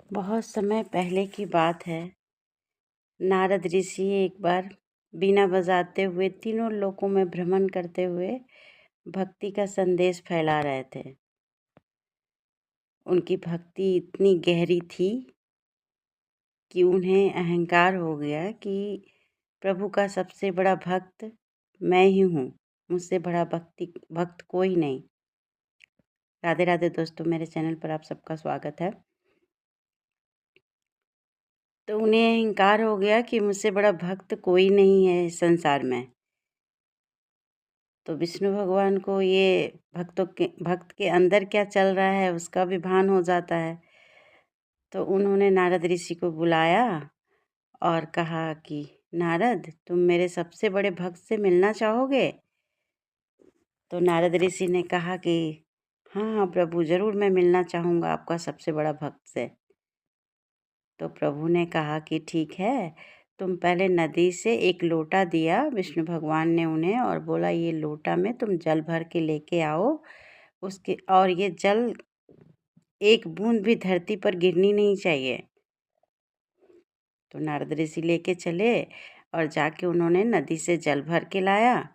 बहुत समय पहले की बात है। नारद ऋषि एक बार बीना बजाते हुए तीनों लोकों में भ्रमण करते हुए भक्ति का संदेश फैला रहे थे। उनकी भक्ति इतनी गहरी थी कि उन्हें अहंकार हो गया कि प्रभु का सबसे बड़ा भक्त मैं ही हूँ, मुझसे बड़ा भक्त कोई नहीं। राधे राधे दोस्तों, मेरे चैनल पर आप सबका स्वागत है। तो उन्हें अहंकार हो गया कि मुझसे बड़ा भक्त कोई नहीं है इस संसार में। तो विष्णु भगवान को ये भक्त के अंदर क्या चल रहा है उसका भी भान हो जाता है। तो उन्होंने नारद ऋषि को बुलाया और कहा कि नारद, तुम मेरे सबसे बड़े भक्त से मिलना चाहोगे? तो नारद ऋषि ने कहा कि हाँ हाँ प्रभु, ज़रूर मैं मिलना चाहूँगा आपका सबसे बड़ा भक्त से। तो प्रभु ने कहा कि ठीक है, तुम पहले नदी से एक लोटा दिया विष्णु भगवान ने उन्हें और बोला ये लोटा में तुम जल भर के लेके आओ उसके, और ये जल एक बूंद भी धरती पर गिरनी नहीं चाहिए। तो नारद ऋषि लेके चले और जाके उन्होंने नदी से जल भर के लाया।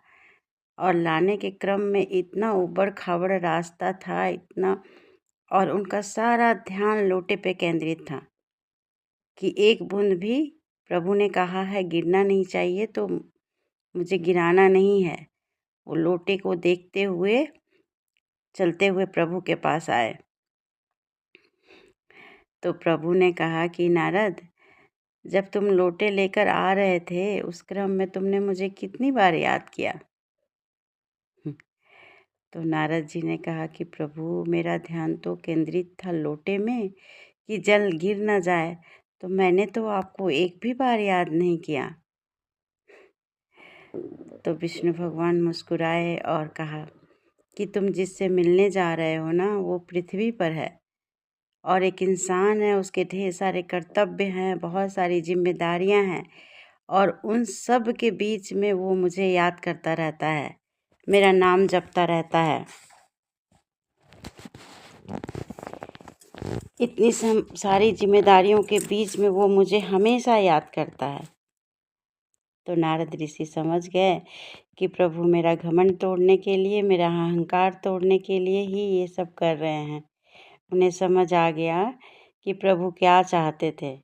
और लाने के क्रम में इतना ऊबड़ खाबड़ रास्ता था, इतना, और उनका सारा ध्यान लोटे पे केंद्रित था कि एक बूंद भी, प्रभु ने कहा है गिरना नहीं चाहिए तो मुझे गिराना नहीं है। वो लोटे को देखते हुए चलते हुए प्रभु के पास आए। तो प्रभु ने कहा कि नारद, जब तुम लोटे लेकर आ रहे थे उस क्रम में तुमने मुझे कितनी बार याद किया? तो नारद जी ने कहा कि प्रभु, मेरा ध्यान तो केंद्रित था लोटे में कि जल गिर न जाए, तो मैंने तो आपको एक भी बार याद नहीं किया। तो विष्णु भगवान मुस्कुराए और कहा कि तुम जिससे मिलने जा रहे हो ना, वो पृथ्वी पर है और एक इंसान है, उसके ढेर सारे कर्तव्य हैं, बहुत सारी जिम्मेदारियां हैं, और उन सब के बीच में वो मुझे याद करता रहता है, मेरा नाम जपता रहता है। इतनी सारी जिम्मेदारियों के बीच में वो मुझे हमेशा याद करता है। तो नारद ऋषि समझ गए कि प्रभु मेरा घमंड तोड़ने के लिए, मेरा अहंकार तोड़ने के लिए ही ये सब कर रहे हैं। उन्हें समझ आ गया कि प्रभु क्या चाहते थे।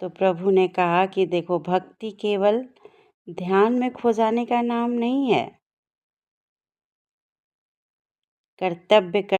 तो प्रभु ने कहा कि देखो, भक्ति केवल ध्यान में खो जाने का नाम नहीं है, कर्तव्य